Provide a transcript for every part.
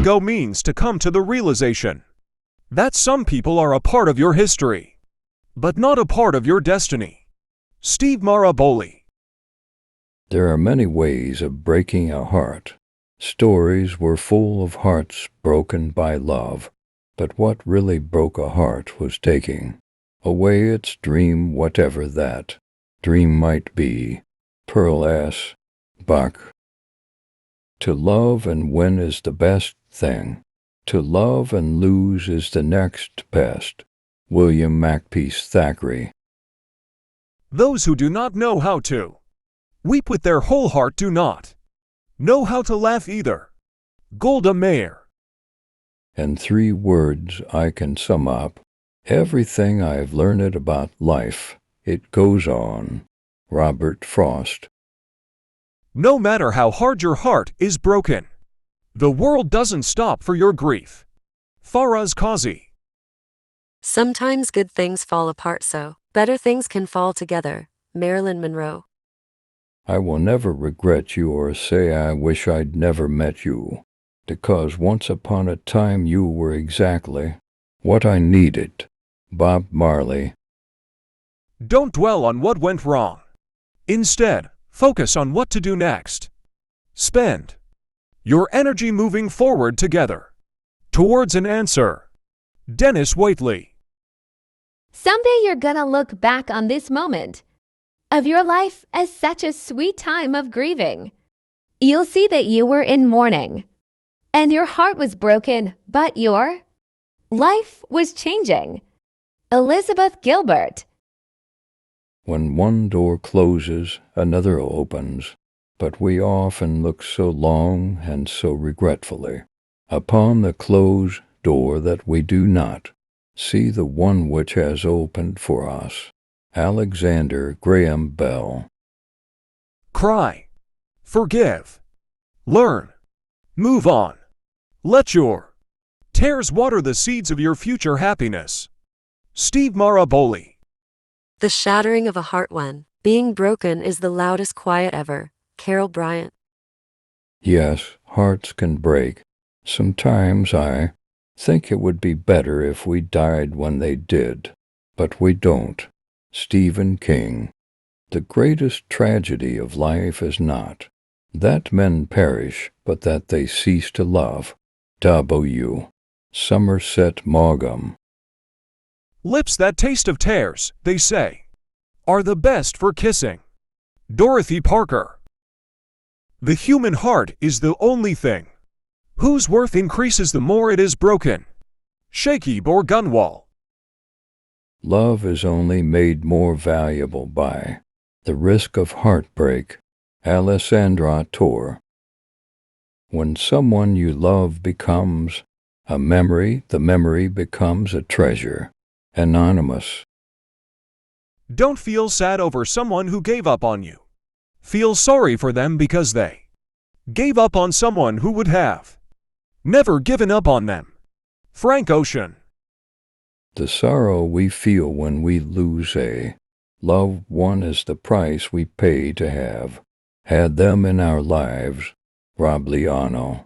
go means to come to the realization that some people are a part of your history, but not a part of your destiny. Steve Maraboli. There are many ways of breaking a heart. Stories were full of hearts broken by love, but what really broke a heart was taking away its dream, whatever that dream might be. Pearl S. Buck. To love and win is the best thing. To love and lose is the next best. William Makepeace Thackeray. Those who do not know how to weep with their whole heart do not know how to laugh either. Golda Meir. In 3 words I can sum up everything I've learned about life. It goes on. Robert Frost. No matter how hard your heart is broken, the world doesn't stop for your grief. Faraz Qazi. Sometimes good things fall apart so better things can fall together. Marilyn Monroe. I will never regret you or say I wish I'd never met you, because once upon a time you were exactly what I needed. Bob Marley. Don't dwell on what went wrong. Instead, focus on what to do next. Spend your energy moving forward together towards an answer. Dennis Waitley. Someday you're gonna look back on this moment of your life as such a sweet time of grieving. You'll see that you were in mourning, and your heart was broken, but your life was changing. Elizabeth Gilbert. When one door closes, another opens, but we often look so long and so regretfully upon the closed door that we do not see the one which has opened for us. Alexander Graham Bell. Cry. Forgive. Learn. Move on. Let your tears water the seeds of your future happiness. Steve Maraboli. The shattering of a heart when being broken is the loudest quiet ever. Carol Bryant. Yes, hearts can break. Sometimes I think it would be better if we died when they did, but we don't. Stephen King. The greatest tragedy of life is not that men perish, but that they cease to love. W. Somerset Maugham. Lips that taste of tears, they say, are the best for kissing. Dorothy Parker. The human heart is the only thing whose worth increases the more it is broken. Shaky Borgunwall. Love is only made more valuable by the risk of heartbreak. Alessandra Tor. When someone you love becomes a memory, the memory becomes a treasure. Anonymous. Don't feel sad over someone who gave up on you. Feel sorry for them because they gave up on someone who would have never given up on them. Frank Ocean. The sorrow we feel when we lose a loved one is the price we pay to have had them in our lives. Rob Liano.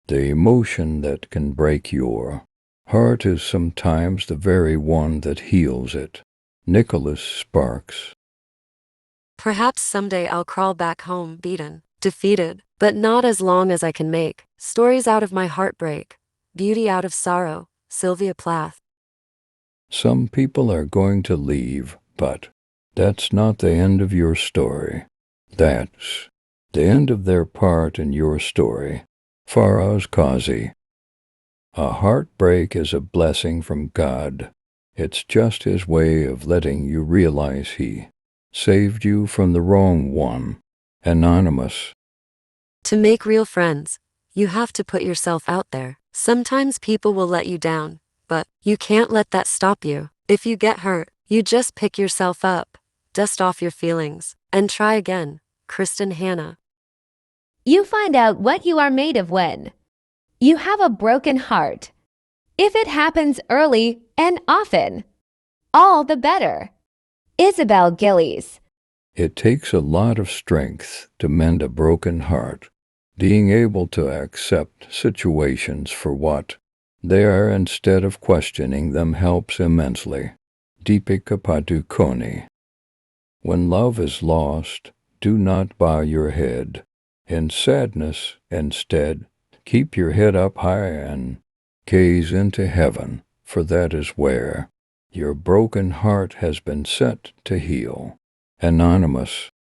The emotion that can break your heart is sometimes the very one that heals it. Nicholas Sparks. Perhaps someday I'll crawl back home beaten, defeated, but not as long as I can make stories out of my heartbreak. Beauty out of sorrow. Sylvia Plath. Some people are going to leave, but that's not the end of your story. That's the end of their part in your story. Faraz Qazi. A heartbreak is a blessing from God. It's just His way of letting you realize He saved you from the wrong one. Anonymous. To make real friends, you have to put yourself out there. Sometimes people will let you down, but you can't let that stop you. If you get hurt, you just pick yourself up, dust off your feelings, and try again. Kristen Hanna. You find out what you are made of when you have a broken heart. If it happens early and often, all the better. Isabel Gillies. It takes a lot of strength to mend a broken heart. Being able to accept situations for what they are instead of questioning them helps immensely. Deepika Padukone. When love is lost, do not bow your head. In sadness, instead, keep your head up high and gaze into heaven, for that is where your broken heart has been set to heal. Anonymous.